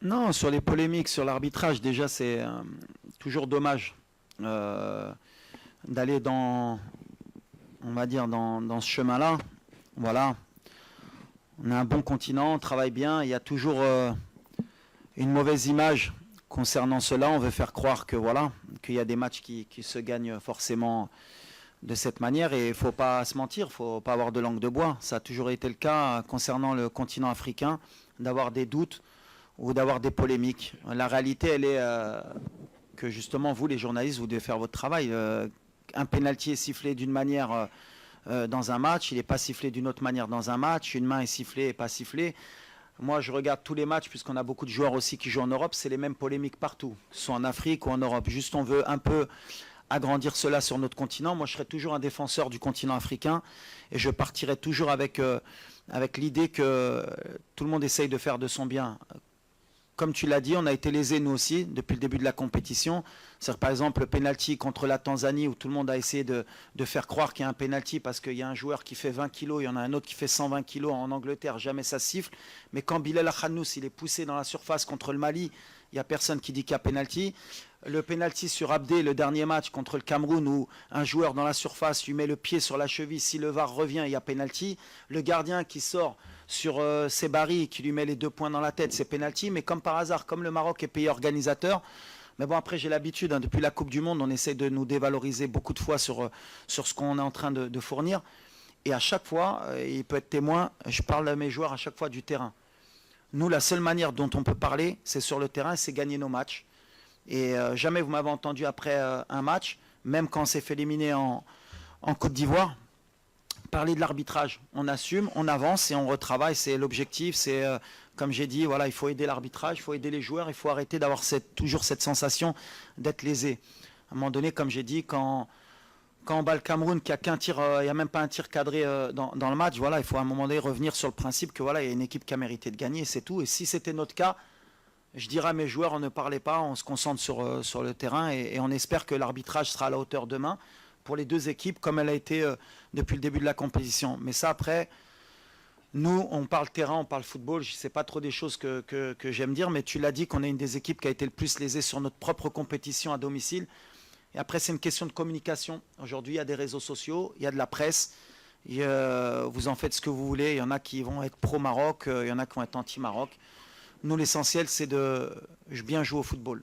Non, sur les polémiques, sur l'arbitrage, déjà, c'est toujours dommage euh, d'aller dans, on va dire, dans ce chemin-là. Voilà, on a un bon continent, on travaille bien. Il y a toujours une mauvaise image concernant cela. On veut faire croire que voilà, qu'il y a des matchs qui se gagnent forcément de cette manière. Et il ne faut pas se mentir, il ne faut pas avoir de langue de bois. Ça a toujours été le cas concernant le continent africain, d'avoir des doutes ou d'avoir des polémiques. La réalité, elle est que justement, vous, les journalistes, vous devez faire votre travail. Un pénalty est sifflé d'une manière dans un match, il n'est pas sifflé d'une autre manière dans un match, une main est sifflée et pas sifflée. Moi, je regarde tous les matchs, puisqu'on a beaucoup de joueurs aussi qui jouent en Europe, c'est les mêmes polémiques partout, que ce soit en Afrique ou en Europe. Juste, on veut un peu agrandir cela sur notre continent. Moi, je serai toujours un défenseur du continent africain et je partirai toujours avec l'idée que tout le monde essaye de faire de son bien. Comme tu l'as dit, on a été lésés nous aussi depuis le début de la compétition. C'est par exemple le penalty contre la Tanzanie où tout le monde a essayé de faire croire qu'il y a un penalty parce qu'il y a un joueur qui fait 20 kilos, il y en a un autre qui fait 120 kilos en Angleterre, jamais ça siffle. Mais quand Bilal Akhanous il est poussé dans la surface contre le Mali, il n'y a personne qui dit qu'il y a penalty. Le penalty sur Abdé, le dernier match contre le Cameroun où un joueur dans la surface lui met le pied sur la cheville, si le VAR revient, il y a penalty. Le gardien qui sort sur Sebari qui lui met les 2 points dans la tête, c'est penalty. Mais comme par hasard, comme le Maroc est pays organisateur, mais bon, après j'ai l'habitude, hein, depuis la Coupe du Monde, on essaie de nous dévaloriser beaucoup de fois sur ce qu'on est en train de fournir. Et à chaque fois, il peut être témoin, je parle à mes joueurs à chaque fois du terrain. Nous, la seule manière dont on peut parler, c'est sur le terrain, c'est gagner nos matchs. Et jamais vous m'avez entendu après un match, même quand on s'est fait éliminer en Côte d'Ivoire, parler de l'arbitrage. On assume, on avance et on retravaille. C'est l'objectif. C'est, comme j'ai dit, voilà, il faut aider l'arbitrage, il faut aider les joueurs, il faut arrêter d'avoir toujours cette sensation d'être lésé. À un moment donné, comme j'ai dit, quand on bat le Cameroun, qu'il n'y a qu'un tir, il n'y a même pas un tir cadré dans le match, voilà, il faut à un moment donné revenir sur le principe que voilà, il y a une équipe qui a mérité de gagner, c'est tout. Et si c'était notre cas, je dirais à mes joueurs, on ne parlait pas, on se concentre sur le terrain et on espère que l'arbitrage sera à la hauteur demain pour les deux équipes comme elle a été depuis le début de la compétition. Mais ça après, nous on parle terrain, on parle football, je ne sais pas trop des choses que j'aime dire, mais tu l'as dit qu'on est une des équipes qui a été le plus lésée sur notre propre compétition à domicile. Et après c'est une question de communication. Aujourd'hui il y a des réseaux sociaux, il y a de la presse, vous en faites ce que vous voulez, il y en a qui vont être pro-Maroc, il y en a qui vont être anti-Maroc. Nous, l'essentiel, c'est de bien jouer au football.